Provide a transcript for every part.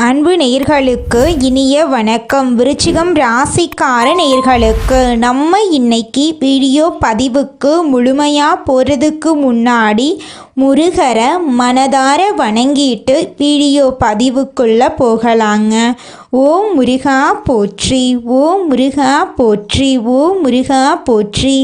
அன்பு நேயர்களுக்கு இனிய வணக்கம். விருச்சிகம் ராசிக்கார நேயர்களுக்கு நம்ம இன்னைக்கு வீடியோ பதிவுக்கு முழுமையாக போகிறதுக்கு முன்னாடி முருகரை மனதார வணங்கிட்டு வீடியோ பதிவுக்குள்ளே போகலாங்க. ஓம் முருகா போற்றி, ஓம் முருகா போற்றி, ஓம் முருகா போற்றி,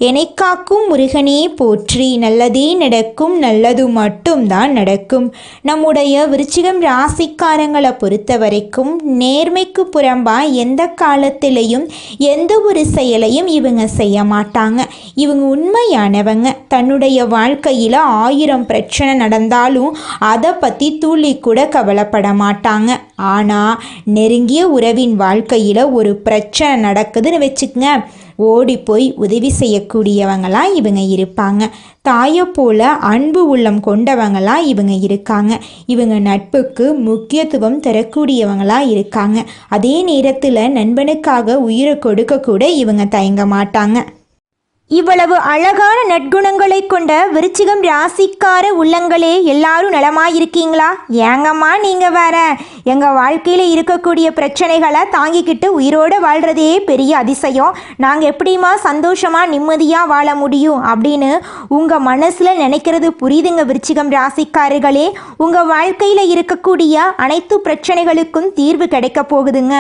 எனைக்காக்கும் முருகனே போற்றி, நல்லதே நடக்கும், நல்லது மட்டும்தான் நடக்கும். நம்முடைய விருச்சிகம் ராசிக்காரங்களை பொறுத்த வரைக்கும் நேர்மைக்கு புறம்பா எந்த காலத்திலையும் எந்த ஒரு செயலையும் இவங்க செய்ய மாட்டாங்க. இவங்க உண்மையானவங்க. தன்னுடைய வாழ்க்கையில் 1000 பிரச்சனை நடந்தாலும் அதை பற்றி துளி கூட கவலைப்பட மாட்டாங்க. ஆனால் நெருங்கிய உறவின் வாழ்க்கையில் ஒரு பிரச்சனை நடக்குதுன்னு வச்சுக்கங்க, ஓடி போய் உதவி செய்யக்கூடியவங்களாம் இவங்க இருப்பாங்க. தாயை போல அன்பு உள்ளம் கொண்டவங்களாம் இவங்க இருக்காங்க. இவங்க நட்புக்கு முக்கியத்துவம் தரக்கூடியவங்களாக இருக்காங்க. அதே நேரத்தில் நண்பனுக்காக உயிரை கொடுக்க கூட இவங்க தயங்க மாட்டாங்க. இவ்வளவு அழகான நற்குணங்களை கொண்ட விருச்சிகம் ராசிக்கார உள்ளங்களே, எல்லாரும் நலமாயிருக்கீங்களா? ஏங்கம்மா நீங்கள் வேற, எங்கள் வாழ்க்கையில் இருக்கக்கூடிய பிரச்சனைகளை தாங்கிக்கிட்டு உயிரோடு வாழ்கிறதே பெரிய அதிசயம். நாங்கள் எப்படிமா சந்தோஷமாக நிம்மதியாக வாழ முடியும் அப்படின்னு உங்கள் மனசில் நினைக்கிறது புரியுதுங்க விருச்சிகம் ராசிக்காரர்களே. உங்கள் வாழ்க்கையில் இருக்கக்கூடிய அனைத்து பிரச்சனைகளுக்கும் தீர்வு கிடைக்க போகுதுங்க.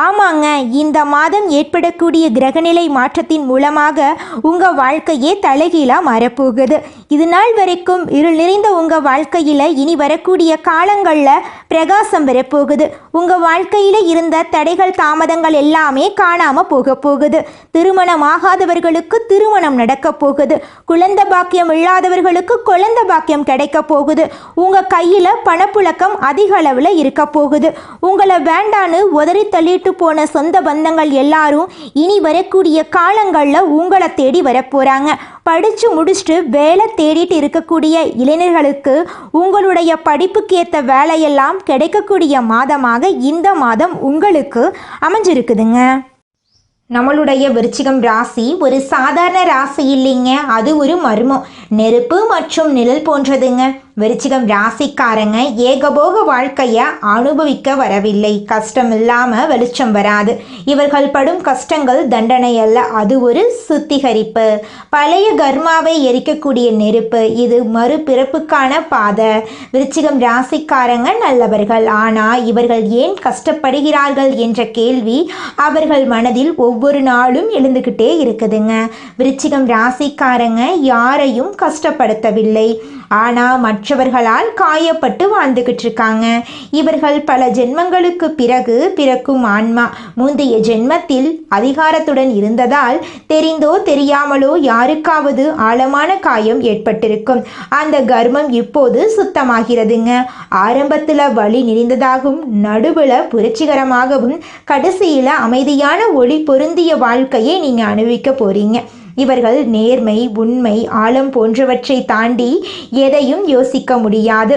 ஆமாங்க, இந்த மாதம் ஏற்படக்கூடிய கிரகநிலை மாற்றத்தின் மூலமாக உங்கள் வாழ்க்கையே தலைகீழாக மாறப்போகுது. இது நாள் வரைக்கும் இருள் நிறைந்த உங்கள் வாழ்க்கையில் இனி வரக்கூடிய காலங்களில் பிரகாசம் வரப்போகுது. உங்கள் வாழ்க்கையில் இருந்த தடைகள் தாமதங்கள் எல்லாமே காணாமல் போக போகுது. திருமணம் ஆகாதவர்களுக்கு திருமணம் நடக்க போகுது. குழந்தை பாக்கியம் இல்லாதவர்களுக்கு குழந்தை பாக்கியம் கிடைக்க போகுது. உங்கள் கையில் பணப்புழக்கம் அதிக அளவில் இருக்க போகுது. உங்களை வேண்டான்னு உதறி தள்ளிட்டு போன சொந்த பந்தங்கள் எல்லாரும் இனி வரக்கூடிய காலங்களில் உங்களை தேடி வரப்போகிறாங்க. படித்து முடிச்சுட்டு வேலை தேடிட்டு இருக்கக்கூடிய இளைஞர்களுக்கு உங்களுடைய படிப்புக்கு ஏற்ற வேலையெல்லாம் கிடைக்கக்கூடிய மாதமாக இந்த மாதம் உங்களுக்கு அமைஞ்சிருக்குதுங்க. நம்மளுடைய விருச்சிகம் ராசி ஒரு சாதாரண ராசி இல்லைங்க, அது ஒரு மர்மம். நெருப்பு மற்றும் நிழல் போன்றதுங்க. விருச்சிகம் ராசிக்காரங்க ஏகபோக வாழ்க்கையை அனுபவிக்க வரவில்லை. கஷ்டம் இல்லாமல் வெளிச்சம் வராது. இவர்கள் படும் கஷ்டங்கள் தண்டனை அல்ல, அது ஒரு சுத்திகரிப்பு. பழைய கர்மாவை எரிக்கக்கூடிய நெருப்பு. இது மறுபிறப்புக்கான பாதை. விருச்சிகம் ராசிக்காரங்க நல்லவர்கள். ஆனால் இவர்கள் ஏன் கஷ்டப்படுகிறார்கள் என்ற கேள்வி அவர்கள் மனதில் ஒவ்வொரு நாளும் எழுந்துக்கிட்டே இருக்குதுங்க. விருச்சிகம் ராசிக்காரங்க யாரையும் கஷ்டப்படுத்தவில்லை, ஆனால் மற்றவர்களால் காயப்பட்டு வாழ்ந்துக்கிட்டு இருக்காங்க. இவர்கள் பல ஜென்மங்களுக்கு பிறகு பிறக்கும் ஆன்மா. முந்தைய ஜென்மத்தில் அதிகாரத்துடன் இருந்ததால் தெரிந்தோ தெரியாமலோ யாருக்காவது ஆழமான காயம் ஏற்பட்டிருக்கும். அந்த கர்மம் இப்போது சுத்தமாகிறதுங்க. ஆரம்பத்தில் வலி நிறைந்ததாகவும் நடுவில் புரட்சிகரமாகவும் கடைசியில் அமைதியான ஒளி பொருந்திய வாழ்க்கையை நீங்கள் அனுபவிக்க போறீங்க. இவர்கள் நேர்மை, உண்மை, ஆழம் போன்றவற்றை தாண்டி எதையும் யோசிக்க முடியாது.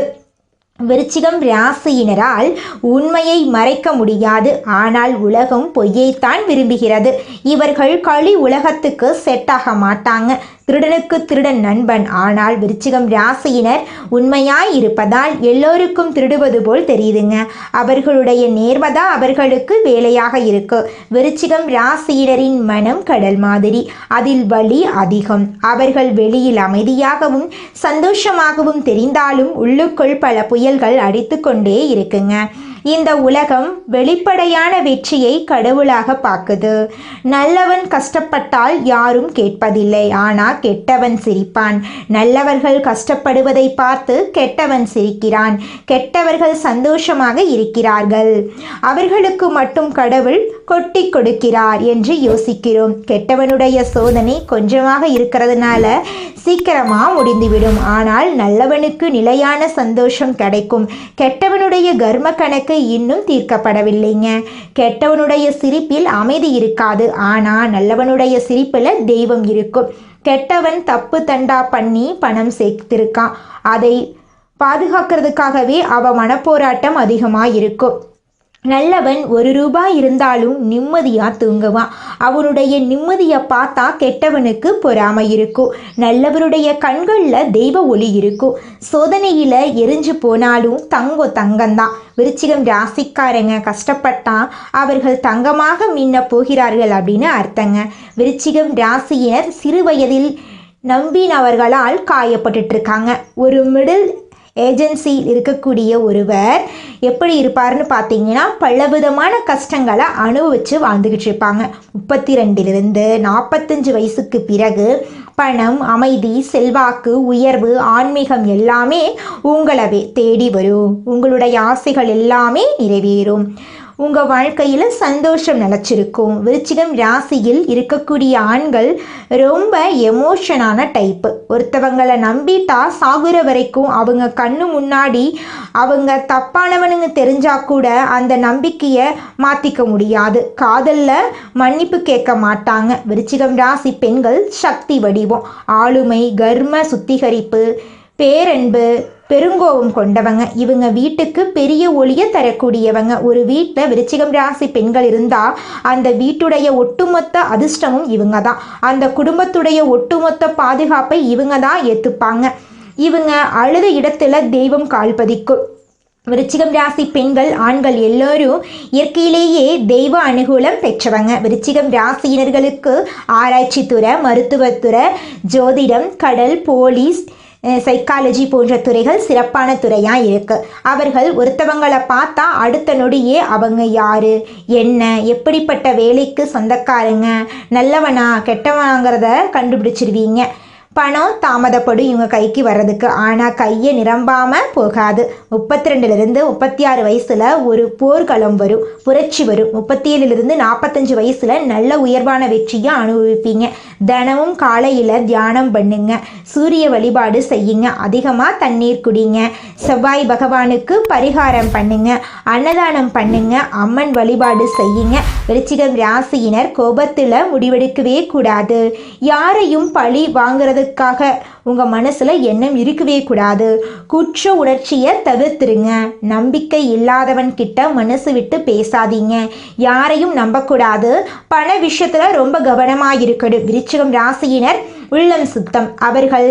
விருச்சிகம் ராசியினரால் உண்மையை மறைக்க முடியாது. ஆனால் உலகம் பொய்யைத்தான் விரும்புகிறது. இவர்கள் களி உலகத்துக்கு செட் ஆக மாட்டாங்க. திருடனுக்கு திருடன் நண்பன். ஆனால் விருச்சிகம் ராசியினர் உண்மையாய் இருப்பதால் எல்லோருக்கும் திருடுவது போல் தெரியுதுங்க. அவர்களுடைய நேர்மதா அவர்களுக்கு வேலையாக இருக்கு. விருச்சிகம் ராசியினரின் மனம் கடல் மாதிரி, அதில் வலி அதிகம். அவர்கள் வெளியில் அமைதியாகவும் சந்தோஷமாகவும் தெரிந்தாலும் உள்ளுக்குள் பல புயல்கள் அடித்து கொண்டே இருக்குங்க. இந்த உலகம் வெளிப்படையான வெற்றியை கடவுளாக பார்க்குது. நல்லவன் கஷ்டப்பட்டால் யாரும் கேட்பதில்லை, ஆனால் கெட்டவன் சிரிப்பான். நல்லவர்கள் கஷ்டப்படுவதை பார்த்து கெட்டவன் சிரிக்கிறான். கெட்டவர்கள் சந்தோஷமாக இருக்கிறார்கள், அவர்களுக்கு மட்டும் கடவுள் கொட்டி கொடுக்கிறார் என்று யோசிக்கிறோம். கெட்டவனுடைய சோதனை கொஞ்சமாக இருக்கிறதுனால சீக்கிரமாக முடிந்துவிடும். ஆனால் நல்லவனுக்கு நிலையான சந்தோஷம் கிடைக்கும். கெட்டவனுடைய கர்ம கணக்கு இன்னும் தீர்க்கப்படவில்லைங்க. கெட்டவனுடைய சிரிப்பில் அமைதி இருக்காது, ஆனால் நல்லவனுடைய சிரிப்பில் தெய்வம் இருக்கும். கெட்டவன் தப்பு தண்டா பண்ணி பணம் சேர்த்திருக்கான். அதை பாதுகாக்கிறதுக்காகவே அவ மனப்போராட்டம் அதிகமாக இருக்கும். நல்லவன் 1 ரூபாய் இருந்தாலும் நிம்மதியாக தூங்குவான். அவனுடைய நிம்மதியை பார்த்தா கெட்டவனுக்கு பொறாமை இருக்கும். நல்லவருடைய கண்களில் தெய்வ ஒளி இருக்கும். சோதனையில் எரிஞ்சு போனாலும் தங்கம்தான். விருச்சிகம் ராசிக்காரங்க கஷ்டப்பட்டா அவர்கள் தங்கமாக மின்ன போகிறார்கள் அப்படின்னு அர்த்தங்க. விருச்சிகம் ராசியினர் சிறு வயதில் நம்பினவர்களால் காயப்பட்டுட்டு இருக்காங்க. ஒரு மிடில் ஏஜென்சியில் இருக்கக்கூடிய ஒருவர் எப்படி இருப்பார்னு பார்த்தீங்கன்னா பலவிதமான கஷ்டங்களை அனுபவித்து வாழ்ந்துக்கிட்டு இருப்பாங்க. 32லிருந்து 45 வயசுக்கு பிறகு பணம், அமைதி, செல்வாக்கு, உயர்வு, ஆன்மீகம் எல்லாமே உங்களவே தேடி வரும். உங்களுடைய ஆசைகள் எல்லாமே நிறைவேறும். உங்கள் வாழ்க்கையில் சந்தோஷம் நிலச்சிருக்கும். விருச்சிகம் ராசியில் இருக்கக்கூடிய ஆண்கள் ரொம்ப எமோஷனான டைப்பு. ஒருத்தவங்களை நம்பிட்டா சாகுற வரைக்கும் அவங்க கண்ணு முன்னாடி அவங்க தப்பானவனுங்க தெரிஞ்சா கூட அந்த நம்பிக்கையை மாற்றிக்க முடியாது. காதலில் மன்னிப்பு கேட்க மாட்டாங்க. விருச்சிகம் ராசி பெண்கள் சக்தி வடிவம், ஆளுமை, கர்ம சுத்திகரிப்பு, பேரன்பு, பெருங்கோபம் கொண்டவங்க. இவங்க வீட்டுக்கு பெரிய ஒளியை தரக்கூடியவங்க. ஒரு வீட்டில் விருச்சிகம் ராசி பெண்கள் இருந்தால் அந்த வீட்டுடைய ஒட்டுமொத்த அதிர்ஷ்டமும் இவங்க தான். அந்த குடும்பத்துடைய ஒட்டுமொத்த பாதுகாப்பை இவங்க தான் ஏற்றுப்பாங்க. இவங்க அழுத இடத்துல தெய்வம் கால்பதிக்கும். விருச்சிகம் ராசி பெண்கள், ஆண்கள் எல்லோரும் இயற்கையிலேயே தெய்வ அனுகூலம் பெற்றவங்க. விருச்சிகம் ராசியினர்களுக்கு ஆராய்ச்சித்துறை, மருத்துவத்துறை, ஜோதிடம், கடல், போலீஸ், சைக்காலஜி போன்ற துறைகள் சிறப்பான துறையாக இருக்குது. அவர்கள் ஒருத்தவங்களை பார்த்தா அடுத்த நொடியே அவங்க யார், என்ன, எப்படிப்பட்ட வேலைக்கு சொந்தக்காரங்க, நல்லவனா கெட்டவனாங்கிறத கண்டுபிடிச்சிருவீங்க. பணம் தாமதப்படும் இவங்க கைக்கு வர்றதுக்கு, ஆனால் கையை நிரம்பாமல் போகாது. 32லிருந்து 36 வயசில் ஒரு போர்க்களம் வரும், புரட்சி வரும். 37லிருந்து 45 வயசில் நல்ல உயர்வான வெற்றியை அனுபவிப்பீங்க. தினமும் காலையில் தியானம் பண்ணுங்க, சூரிய வழிபாடு செய்யுங்க, அதிகமாக தண்ணீர் குடிங்க, செவ்வாய் பகவானுக்கு பரிகாரம் பண்ணுங்க, அன்னதானம் பண்ணுங்க, அம்மன் வழிபாடு செய்யுங்க. விருச்சிகம் ராசியினர் கோபத்தில் முடிவெடுக்கவே கூடாது. யாரையும் பழி வாங்குறது உங்க மனசுல எண்ணம் இருக்கவே கூடாது. குற்ற உணர்ச்சியை தவிர்த்துருங்க. நம்பிக்கை இல்லாதவன் கிட்ட மனசு விட்டு பேசாதீங்க. யாரையும் நம்பக்கூடாது. பண விஷயத்துல ரொம்ப கவனமா இருக்கணும். விருச்சிகம் ராசியினர் உள்ளம் சுத்தம். அவர்கள்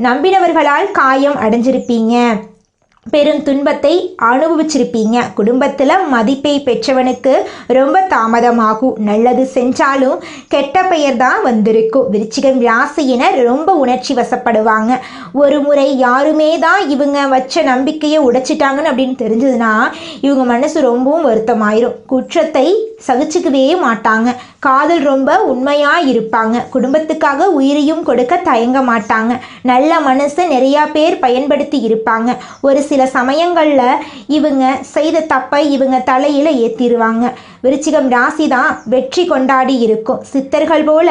நம்பினவர்களால் காயம் அடைஞ்சிருப்பீங்க, பெரும் துன்பத்தை அனுபவிச்சிருப்பீங்க. குடும்பத்தில் மதிப்பை பெற்றவனுக்கு ரொம்ப தாமதமாகும். நல்லது செஞ்சாலும் கெட்ட பெயர் தான் வந்திருக்கும். விருச்சிகம் ராசியினர் ரொம்ப உணர்ச்சி வசப்படுவாங்க. ஒரு முறை யாருமே தான் இவங்க வச்ச நம்பிக்கையை உடைச்சிட்டாங்கன்னு அப்படின்னு தெரிஞ்சதுன்னா இவங்க மனசு ரொம்பவும் வருத்தமாயிரும். குற்றத்தை சகிச்சுக்கவே மாட்டாங்க. காதல் ரொம்ப உண்மையாக இருப்பாங்க. குடும்பத்துக்காக உயிரையும் கொடுக்க தயங்க மாட்டாங்க. நல்ல மனசை நிறையா பேர் பயன்படுத்தி இருப்பாங்க. ஒரு சில சமயங்களில் இவங்க செய்த தப்பை இவங்க தலையில் ஏற்றிடுவாங்க. விருச்சிகம் ராசி தான் வெற்றி கொண்டாடி இருக்கும். சித்தர்கள் போல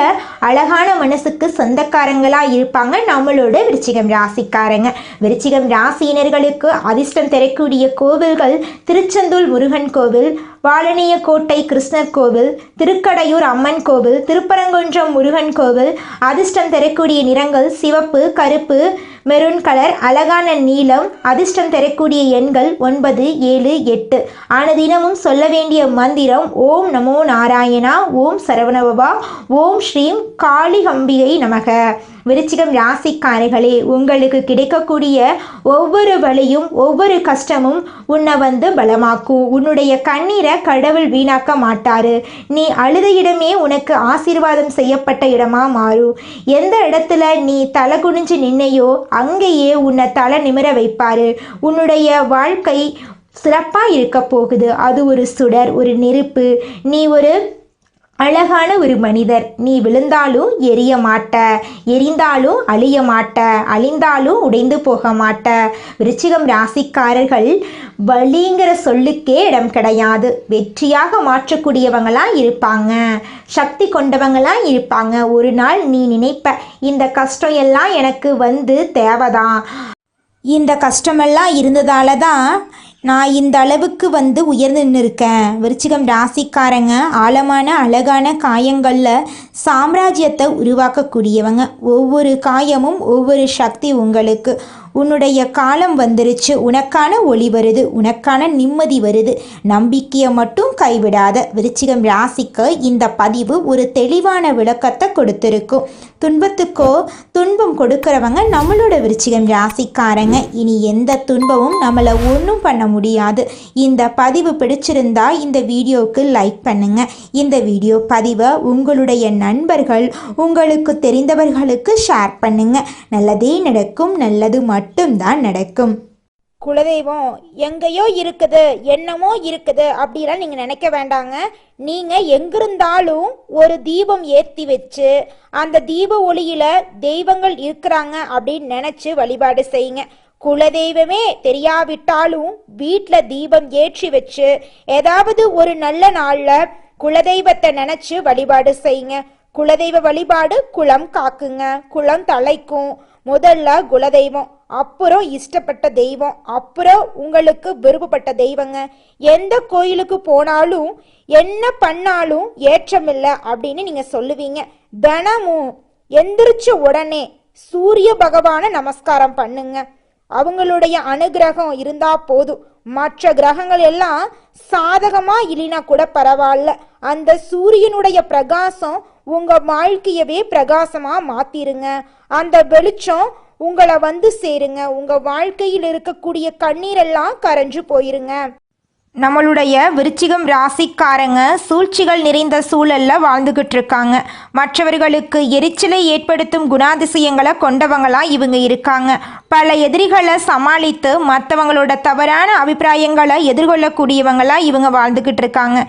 அழகான மனசுக்கு சொந்தக்காரங்களாக இருப்பாங்க நம்மளோட விருச்சிகம் ராசிக்காரங்க. விருச்சிகம் ராசியினர்களுக்கு அதிர்ஷ்டம் தரக்கூடிய கோவில்கள் திருச்செந்தூர் முருகன் கோவில், வாழனியக்கோட்டை கிருஷ்ணர் கோவில், திருக்கடையூர் அம்மன் கோவில், திருப்பரங்குன்றம் முருகன் கோவில். அதிர்ஷ்டம் தரக்கூடிய நிறங்கள் சிவப்பு, கருப்பு, மெரூன் கலர், அழகான நீலம். அதிர்ஷ்டம் தரக்கூடிய எண்கள் 9, 7, 8. ஆனதினமும் சொல்ல வேண்டிய மந்திரம் ஓம் நமோ நாராயணா, ஓம் சரவணபவா, ஓம் ஸ்ரீம் காளிகம்பிகை நமக. விருச்சிகம் ராசிக்காரர்களே, உங்களுக்கு கிடைக்கக்கூடிய ஒவ்வொரு வழியும் ஒவ்வொரு கஷ்டமும் உன்னை பலமாக்கும். உன்னுடைய கண்ணீரை கடவுள் வீணாக்க மாட்டாரு. நீ அழுத இடமே உனக்கு ஆசீர்வாதம் செய்யப்பட்ட இடமா மாறும். எந்த இடத்துல நீ தலை குனிஞ்சு நின்னையோ அங்கேயே உன்னை தலை நிமிர வைப்பாரு. உன்னுடைய வாழ்க்கை சிறப்பாக இருக்க போகுது. அது ஒரு சுடர், ஒரு நெருப்பு. நீ ஒரு அழகான ஒரு மனிதர். நீ விழுந்தாலும் எரிய மாட்ட, எரிந்தாலும் அழிய மாட்ட, அழிந்தாலும் உடைந்து போக மாட்ட. விருச்சிகம் ராசிக்காரர்கள் வலிங்கிற சொல்லுக்கே இடம் கிடையாது. வெற்றியாக மாற்றக்கூடியவங்களாம் இருப்பாங்க, சக்தி கொண்டவங்களாம் இருப்பாங்க. ஒரு நாள் நீ நினைப்ப, இந்த கஷ்டம் எல்லாம் எனக்கு தேவைதான், இந்த கஷ்டமெல்லாம் இருந்ததால தான் நான் இந்த அளவுக்கு உயர்ந்து நின்றுருக்கேன். விருச்சிகம் ராசிக்காரங்க ஆழமான அழகான காயங்களில் சாம்ராஜ்யத்தை உருவாக்கக்கூடியவங்க. ஒவ்வொரு காயமும் ஒவ்வொரு சக்தி உங்களுக்கு. உன்னுடைய காலம் வந்துருச்சு, உனக்கான ஒளி வருது, உனக்கான நிம்மதி வருது. நம்பிக்கையை மட்டும் கைவிடாத. விருச்சிகம் ராசிக்கு இந்த பதிவு ஒரு தெளிவான விளக்கத்தை கொடுத்துருக்கும். துன்பத்துக்கோ துன்பம் கொடுக்கிறவங்க நம்மளோட விருச்சிகம் ராசிக்காரங்க. இனி எந்த துன்பமும் நம்மளை ஒன்றும் பண்ண முடியாது. இந்த பதிவு பிடிச்சிருந்தா இந்த வீடியோவுக்கு லைக் பண்ணுங்க. இந்த வீடியோ பதிவை உங்களுடைய நண்பர்கள், உங்களுக்கு தெரிந்தவர்களுக்கு ஷேர் பண்ணுங்க. நல்லதே நடக்கும், நல்லது மட்டும்தான் நடக்கும். குலதெய்வம் எங்கேயோ இருக்குது, என்னமோ இருக்குது அப்படிலாம் நீங்கள் நினைக்க வேண்டாங்க. நீங்கள் எங்கிருந்தாலும் ஒரு தீபம் ஏற்றி வச்சு அந்த தீப ஒளியில தெய்வங்கள் இருக்கிறாங்க அப்படின்னு நினச்சி வழிபாடு செய்யுங்க. குலதெய்வமே தெரியாவிட்டாலும் வீட்டில் தீபம் ஏற்றி வச்சு ஏதாவது ஒரு நல்ல நாளில் குலதெய்வத்தை நினச்சி வழிபாடு செய்யுங்க. குலதெய்வ வழிபாடு குலம் காக்குங்க, குலம் தலைக்கும். முதல்ல குலதெய்வம், அப்புறம் இஷ்டப்பட்ட தெய்வம், அப்புறம் உங்களுக்கு விருப்பப்பட்ட தெய்வங்க. எந்த கோயிலுக்கு போனாலும் என்ன பண்ணாலும் ஏற்றமில்லை அப்படின்னு நீங்க சொல்லுவீங்க. தினமும் எந்திரிச்ச உடனே சூரிய பகவானை நமஸ்காரம் பண்ணுங்க. அவங்களுடைய அனுகிரகம் இருந்தா போதும். மற்ற கிரகங்கள் எல்லாம் சாதகமா இல்லைனா கூட பரவாயில்ல, அந்த சூரியனுடைய பிரகாசம் உங்க வாழ்க்கையவே பிரகாசமா மாத்திருங்க. அந்த வெளிச்சம் உங்களை வந்து சேருங்க. உங்க வாழ்க்கையில் இருக்கக்கூடிய கண்ணீரெல்லாம் கரைஞ்சு போயிருங்க. நம்மளுடைய விருச்சிகம் ராசிக்காரங்க சூழ்ச்சிகள் நிறைந்த சூழலில் வாழ்ந்துக்கிட்டு இருக்காங்க. மற்றவர்களுக்கு எரிச்சலை ஏற்படுத்தும் குணாதிசயங்களை கொண்டவங்களா இவங்க இருக்காங்க. பல எதிரிகளை சமாளித்து மற்றவங்களோட தவறான அபிப்பிராயங்களை எதிர்கொள்ளக்கூடியவங்களா இவங்க வாழ்ந்துக்கிட்டு இருக்காங்க.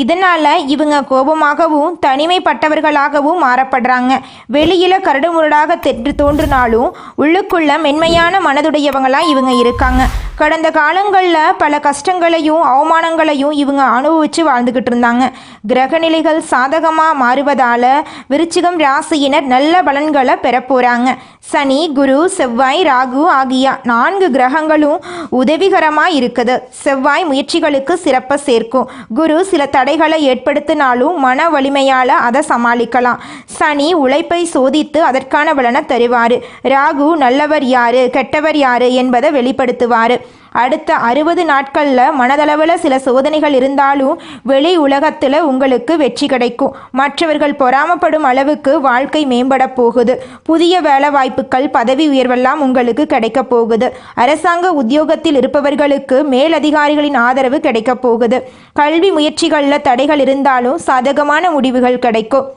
இதனால் இவங்க கோபமாகவும் தனிமைப்பட்டவர்களாகவும் மாறப்படுறாங்க. வெளியில் கரடுமுரடாக தோன்றினாலும் உள்ளுக்குள்ள மென்மையான மனதுடையவங்களா இவங்க இருக்காங்க. கடந்த காலங்களில் பல கஷ்டங்களையும் அவமானங்களையும் இவங்க அனுபவித்து வாழ்ந்துக்கிட்டு இருந்தாங்க. கிரகநிலைகள் சாதகமாக மாறுவதால் விருச்சிகம் ராசியினர் நல்ல பலன்களை பெற போகிறாங்க. சனி, குரு, செவ்வாய், ராகு ஆகிய 4 கிரகங்களும் உதவிகரமாக இருக்குது. செவ்வாய் முயற்சிகளுக்கு சிறப்பை சேர்க்கும். குரு சில தடைகளை ஏற்படுத்தினாலும் மன வலிமையால் அதை சமாளிக்கலாம். சனி உழைப்பை சோதித்து அதற்கான பலனை தருவார். ராகு நல்லவர் யாரு கெட்டவர் யாரு என்பதை வெளிப்படுத்துவார். அடுத்த 60 நாட்களில் மனதளவில் சில சோதனைகள் இருந்தாலும் வெளி உலகத்தில் உங்களுக்கு வெற்றி கிடைக்கும். மற்றவர்கள் பொறாமப்படும் அளவுக்கு வாழ்க்கை மேம்பட போகுது. புதிய வேலை வாய்ப்புகள், பதவி உயர்வெல்லாம் உங்களுக்கு கிடைக்க போகுது. அரசாங்க உத்தியோகத்தில் இருப்பவர்களுக்கு மேலதிகாரிகளின் ஆதரவு கிடைக்க போகுது. கல்வி முயற்சிகளில் தடைகள் இருந்தாலும் சாதகமான முடிவுகள் கிடைக்கும்.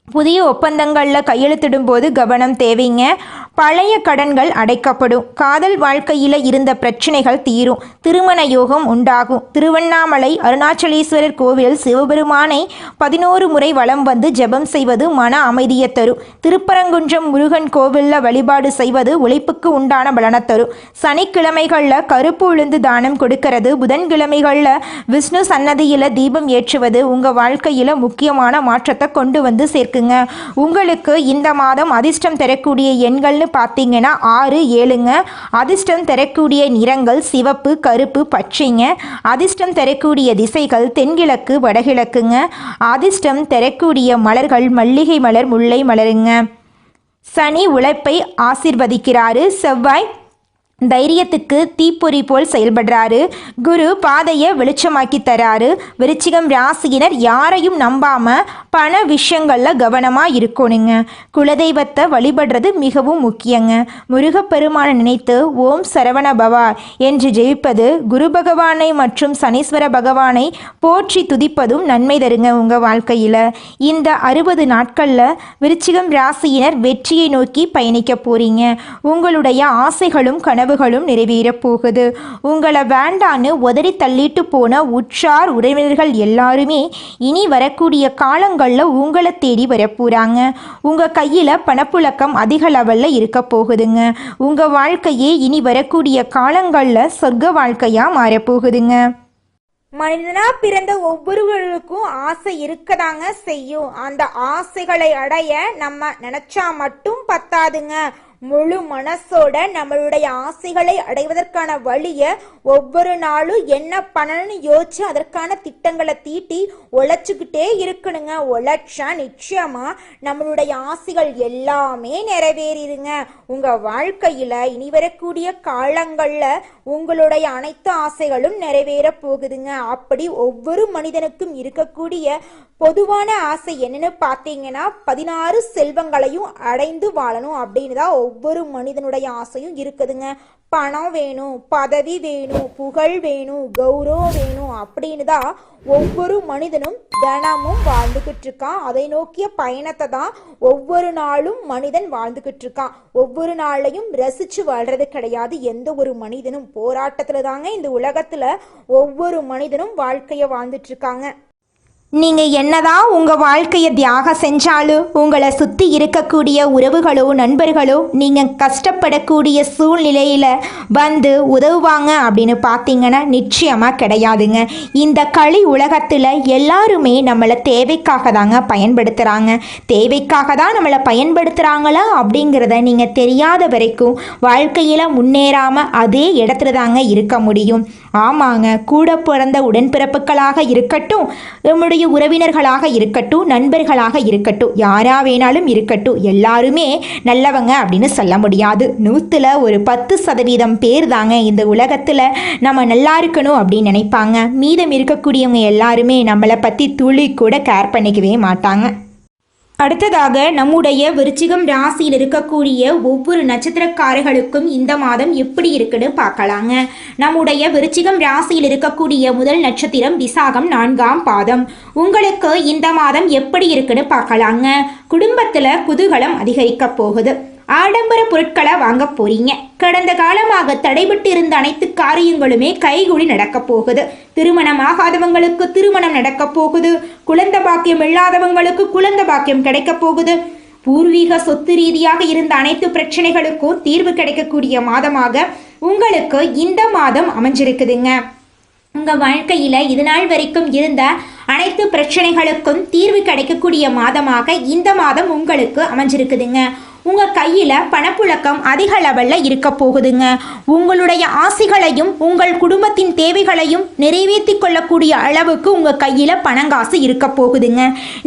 புதிய ஒப்பந்தங்களில் கையெழுத்திடும் போது கவனம் தேவைங்க. பழைய கடன்கள் அடைக்கப்படும். காதல் வாழ்க்கையில் இருந்த பிரச்சனைகள் தீரும். திருமண யோகம் உண்டாகும். திருவண்ணாமலை அருணாச்சலேஸ்வரர் கோவிலில் சிவபெருமானை 11 முறை வலம் வந்து ஜெபம் செய்வது மன அமைதியை தரும். திருப்பரங்குன்றம் முருகன் கோவிலில் வழிபாடு செய்வது உழைப்புக்கு உண்டான பலனை தரும். சனிக்கிழமைகளில் கருப்பு உளுந்து தானம் கொடுக்கிறது, புதன்கிழமைகளில் விஷ்ணு சன்னதியில் தீபம் ஏற்றுவது உங்கள் வாழ்க்கையில் முக்கியமான மாற்றத்தை கொண்டு வந்து சேர்க்குங்க. உங்களுக்கு இந்த மாதம் அதிர்ஷ்டம் தரக்கூடிய எண்கள்னு பார்த்தீங்கன்னா 6, 7ங்க. அதிர்ஷ்டம் தரக்கூடிய நிறங்கள் சிவப்பு, கருப்பு, பச்சைங்க. அதிர்ஷ்டம் தரக்கூடிய திசைகள் தென்கிழக்கு, வடகிழக்குங்க. அதிர்ஷ்டம் தரக்கூடிய மலர்கள் மல்லிகை மலர், முல்லை மலருங்க. சனி உழைப்பை ஆசீர்வதிக்கிறாரு. செவ்வாய் தைரியத்துக்கு தீப்பொறி போல் செயல்படுறாரு. குரு பாதையை வெளிச்சமாக்கி தராரு. விருச்சிகம் ராசியினர் யாரையும் நம்பாம பண விஷயங்களில் கவனமாக இருக்கணுங்க. குலதெய்வத்தை வழிபடுறது மிகவும் முக்கியங்க. முருகப்பெருமானை நினைத்து ஓம் சரவண பவா என்று ஜெயிப்பது, குரு பகவானை மற்றும் சனீஸ்வர பகவானை போற்றி துதிப்பதும் நன்மை தருங்க உங்கள் வாழ்க்கையில். இந்த 60 நாட்களில் விருச்சிகம் ராசியினர் வெற்றியை நோக்கி பயணிக்க போறீங்க. உங்களுடைய ஆசைகளும் கனவுகளும் நிறைவேறப் போகுது. உங்களை வேண்டான்னு உதறி தள்ளிட்டு போன உற்றார் உறவினர்கள் எல்லாருமே இனி வரக்கூடிய காலங்களில் உங்களை தேடி வரப்போறாங்க. உங்க கையில பணப்புழக்கம் அதிக லெவல்ல இருக்க போகுதுங்க. உங்க வாழ்க்கையே இனி வரக்கூடிய காலங்களில் சொர்க்க வாழ்க்கையா மாறப்போகுதுங்க. மனிதனா பிறந்த ஒவ்வொருவருக்கும் ஆசை இருக்கதாங்க செய்யும். அந்த ஆசைகளை அடைய நம்ம நினைச்சா மட்டும் பத்தாதுங்க. முழு மனசோட நம்மளுடைய ஆசைகளை அடைவதற்கான வழியை ஒவ்வொரு நாளும் என்ன பண்ணணும்னு யோசிச்சு அதற்கான திட்டங்களை தீட்டி உழைச்சுக்கிட்டே இருக்கணுங்க. உழைச்சா நிச்சயமா நம்மளுடைய ஆசைகள் எல்லாமே நிறைவேறிடுங்க. உங்க வாழ்க்கையில இனி வரக்கூடிய காலங்கள்ல உங்களுடைய அனைத்து ஆசைகளும் நிறைவேற போகுதுங்க. அப்படி ஒவ்வொரு மனிதனுக்கும் இருக்கக்கூடிய பொதுவான ஆசை என்னன்னு பார்த்தீங்கன்னா 16 செல்வங்களையும் அடைந்து வாழணும் அப்படின்னு தான் ஒவ்வொரு மனிதனுடைய ஆசையும் இருக்குதுங்க. பணம் வேணும், பதவி வேணும், புகழ் வேணும், கௌரவம் வேணும் அப்படின்னு தான் ஒவ்வொரு மனிதனும் தினமும் வாழ்ந்துகிட்டு இருக்கான். அதை நோக்கிய பயணத்தை தான் ஒவ்வொரு நாளும் மனிதன் வாழ்ந்துகிட்டு இருக்கான். ஒவ்வொரு நாளையும் ரசிச்சு வாழ்றது கிடையாது. எந்த ஒரு மனிதனும் போராட்டத்துல தாங்க இந்த உலகத்துல ஒவ்வொரு மனிதனும் வாழ்க்கைய வாழ்ந்துட்டு இருக்காங்க. நீங்கள் என்னதான் உங்கள் வாழ்க்கையை தியாகம் செஞ்சாலும் உங்களை சுற்றி இருக்கக்கூடிய உறவுகளோ நண்பர்களோ நீங்கள் கஷ்டப்படக்கூடிய சூழ்நிலையில் வந்து உதவுவாங்க அப்படின்னு பார்த்தீங்கன்னா நிச்சயமாக கிடையாதுங்க. இந்த களி உலகத்தில் எல்லாருமே நம்மளை தேவைக்காக தாங்க பயன்படுத்துகிறாங்க. தேவைக்காக தான் நம்மளை பயன்படுத்துகிறாங்களா அப்படிங்கிறத நீங்கள் தெரியாத வரைக்கும் வாழ்க்கையில் முன்னேறாமல் அதே இடத்துல தாங்க இருக்க முடியும். ஆமாங்க, கூட பிறந்த உடன்பிறப்புகளாக இருக்கட்டும், நம்முடைய உறவினர்களாக இருக்கட்டும், நண்பர்களாக இருக்கட்டும், யாரா வேணாலும் இருக்கட்டும், எல்லாருமே நல்லவங்க அப்படின்னு சொல்ல முடியாது. 100ல் ஒரு 10% பேர் தாங்க இந்த உலகத்தில் நம்ம நல்லா இருக்கணும் அப்படின்னு நினைப்பாங்க. மீதம் இருக்கக்கூடியவங்க எல்லாருமே நம்மளை பற்றி துளி கூட கேர் பண்ணிக்கவே மாட்டாங்க. அடுத்ததாக நம்முடைய விருச்சிகம் ராசியில் இருக்கக்கூடிய ஒவ்வொரு நட்சத்திரக்காரர்களுக்கும் இந்த மாதம் எப்படி இருக்குன்னு பார்க்கலாங்க. நம்முடைய விருச்சிகம் ராசியில் இருக்கக்கூடிய முதல் நட்சத்திரம் விசாகம் 4ஆம் பாதம். உங்களுக்கு இந்த மாதம் எப்படி இருக்குன்னு பார்க்கலாங்க. குடும்பத்தில் குதூகலம் அதிகரிக்க போகுது. ஆடம்பர பொருட்களை வாங்க போறீங்க. கடந்த காலமாக தடைபட்டு இருந்த அனைத்து காரியங்களுமே கைகூடி நடக்க போகுது. திருமணம் ஆகாதவங்களுக்கு திருமணம் நடக்க போகுது. குழந்தை பாக்கியம் இல்லாதவங்களுக்கு குழந்தை பாக்கியம் கிடைக்க போகுது. பூர்வீக சொத்து ரீதியாக இருந்த அனைத்து பிரச்சனைகளுக்கும் தீர்வு கிடைக்கக்கூடிய மாதமாக உங்களுக்கு இந்த மாதம் அமைஞ்சிருக்குதுங்க. உங்கள் வாழ்க்கையில் இது நாள் வரைக்கும் இருந்த அனைத்து பிரச்சனைகளுக்கும் தீர்வு கிடைக்கக்கூடிய மாதமாக இந்த மாதம் உங்களுக்கு அமைஞ்சிருக்குதுங்க. உங்கள் கையில் பணப்புழக்கம் அதிக லெவலில் இருக்க போகுதுங்க. உங்களுடைய ஆசைகளையும் உங்கள் குடும்பத்தின் தேவைகளையும் நிறைவேற்றி கொள்ளக்கூடிய அளவுக்கு உங்கள் கையில் பணங்காசு இருக்க போகுதுங்க.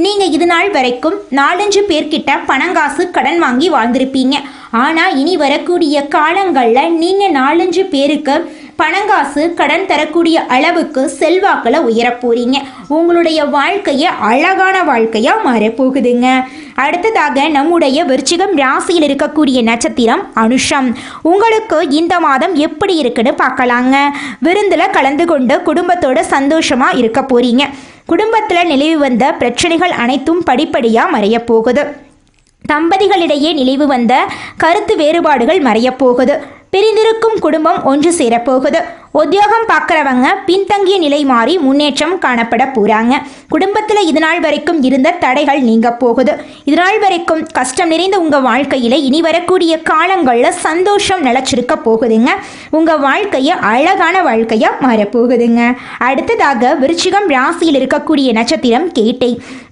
நீங்கள் இது நாள் வரைக்கும் 4-5 பேர்கிட்ட பணங்காசு கடன் வாங்கி வாழ்ந்திருப்பீங்க. ஆனால் இனி வரக்கூடிய காலங்களில் நீங்கள் 4-5 பேருக்கு பணங்காசு கடன் தரக்கூடிய அளவுக்கு செல்வாக்கில் உயர போறீங்க. உங்களுடைய வாழ்க்கையை அழகான வாழ்க்கையாக மாறப்போகுதுங்க. அடுத்ததாக நம்முடைய விருச்சிகம் ராசியில் இருக்கக்கூடிய நட்சத்திரம் அனுஷம். உங்களுக்கு இந்த மாதம் எப்படி இருக்குன்னு பார்க்கலாங்க. விருந்தில் கலந்து கொண்டு குடும்பத்தோட சந்தோஷமாக இருக்க போறீங்க. குடும்பத்தில் நிலவி வந்த பிரச்சனைகள் அனைத்தும் படிப்படியாக மறைய போகுது. தம்பதிகளிடையே நிலவு வந்த கருத்து வேறுபாடுகள் மறையப் போகுது. பிரிந்திருக்கும் குடும்பம் ஒன்று சேரப்போகுது. உத்தியோகம் பார்க்குறவங்க பின்தங்கிய நிலை மாறி முன்னேற்றம் காணப்பட போகிறாங்க. குடும்பத்தில் இதுநாள் வரைக்கும் இருந்த தடைகள் நீங்க போகுது. இதுநாள் வரைக்கும் கஷ்டம் நிறைந்த உங்கள் வாழ்க்கையில் இனி வரக்கூடிய காலங்களில் சந்தோஷம் நிலச்சிருக்க போகுதுங்க. உங்கள் வாழ்க்கையை அழகான வாழ்க்கையாக மாறப்போகுதுங்க. அடுத்ததாக விருச்சிகம் ராசியில் இருக்கக்கூடிய நட்சத்திரம் கேட்டை.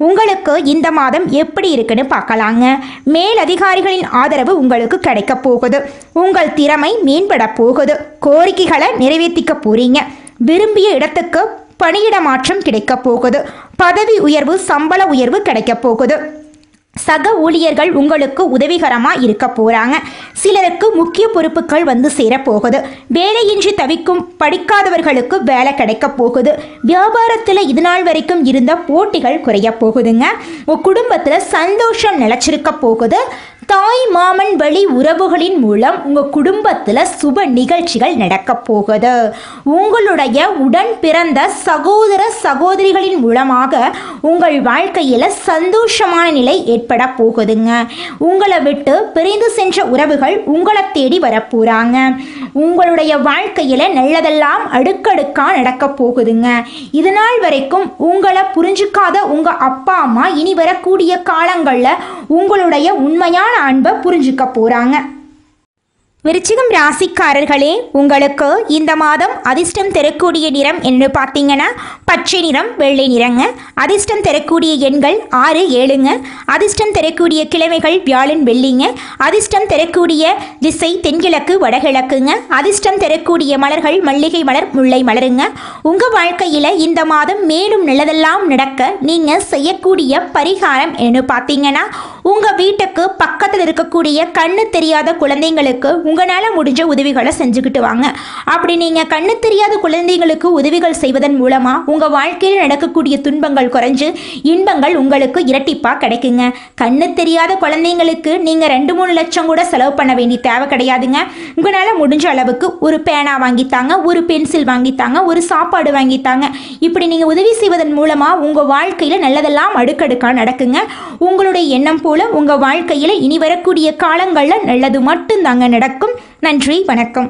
உங்களுக்கு இந்த மாதம் எப்படி இருக்குன்னு பார்க்கலாங்க. மேலதிகாரிகளின் ஆதரவு உங்களுக்கு கிடைக்க போகுது. உங்கள் திறமை மேம்பட போகுது. கோரிக்கைகளை நிறைவேற்றிக்க போறீங்க. விரும்பிய இடத்துக்கு பணியிட மாற்றம் கிடைக்க போகுது. பதவி உயர்வு, சம்பள உயர்வு கிடைக்க போகுது. சக ஊழியர்கள் உங்களுக்கு உதவிகரமாக இருக்க போகிறாங்க. சிலருக்கு முக்கிய பொறுப்புகள் வந்து சேரப்போகுது. வேலையின்றி தவிக்கும் படிக்காதவர்களுக்கு வேலை கிடைக்க போகுது. வியாபாரத்தில் இது நாள் வரைக்கும் இருந்த போட்டிகள் குறைய போகுதுங்க. உங்கள் குடும்பத்தில் சந்தோஷம் நிலச்சிருக்க போகுது. தாய் மாமன் வழி உறவுகளின் மூலம் உங்கள் குடும்பத்தில் சுப நிகழ்ச்சிகள் நடக்க போகுது. உங்களுடைய உடன் பிறந்த சகோதர சகோதரிகளின் மூலமாக உங்கள் வாழ்க்கையில் சந்தோஷமான நிலை ஏற்பட போகுதுங்க. உங்களை விட்டு பிரிந்து சென்ற உறவுகள் உங்களை தேடி வரப்போகிறாங்க. உங்களுடைய வாழ்க்கையில் நல்லதெல்லாம் அடுக்கடுக்காக நடக்க போகுதுங்க. இது நாள் வரைக்கும் உங்களை புரிஞ்சுக்காத உங்கள் அப்பா அம்மா இனி வரக்கூடிய காலங்களில் உங்களுடைய உண்மையான அன்பை புரிஞ்சுக்க போறாங்க. விருச்சிகம் ராசிக்காரர்களே, உங்களுக்கு இந்த மாதம் அதிர்ஷ்டம் தரக்கூடிய நிறம் என்று பார்த்தீங்கன்னா பச்சை நிறம், வெள்ளை நிறங்க. அதிர்ஷ்டம் தரக்கூடிய எண்கள் 6, 7ங்க. அதிர்ஷ்டம் தரக்கூடிய கிழமைகள் வியாழன், வெள்ளிங்க. அதிர்ஷ்டம் தரக்கூடிய திசை தென்கிழக்கு, வடகிழக்குங்க. அதிர்ஷ்டம் தரக்கூடிய மலர்கள் மல்லிகை மலர், முல்லை மலருங்க. உங்கள் வாழ்க்கையில் இந்த மாதம் மேலும் நல்லதெல்லாம் நடக்க நீங்கள் செய்யக்கூடிய பரிகாரம் என்று பார்த்தீங்கன்னா, உங்கள் வீட்டுக்கு பக்கத்தில் இருக்கக்கூடிய கண்ணு தெரியாத குழந்தைங்களுக்கு உங்களால் முடிஞ்ச உதவிகளை செஞ்சுக்கிட்டு வாங்க. அப்படி நீங்கள் கண்ணு தெரியாத குழந்தைங்களுக்கு உதவிகள் செய்வதன் மூலமாக உங்கள் வாழ்க்கையில் நடக்கக்கூடிய துன்பங்கள் குறைஞ்சு இன்பங்கள் உங்களுக்கு இரட்டிப்பாக கிடைக்குங்க. கண்ணு தெரியாத குழந்தைங்களுக்கு நீங்கள் 2-3 லட்சம் கூட செலவு பண்ண வேண்டிய தேவை கிடையாதுங்க. உங்களால் முடிஞ்ச அளவுக்கு ஒரு பேனா வாங்கித்தாங்க, ஒரு பென்சில் வாங்கித்தாங்க, ஒரு சாப்பாடு வாங்கித்தாங்க. இப்படி நீங்கள் உதவி செய்வதன் மூலமாக உங்கள் வாழ்க்கையில் நல்லதெல்லாம் அடுக்கடுக்காக நடக்குங்க. உங்களுடைய எண்ணம் போல உங்கள் வாழ்க்கையில் இனி வரக்கூடிய காலங்களில் நல்லது மட்டும்தாங்க நடக்கும். நன்றி, வணக்கம்.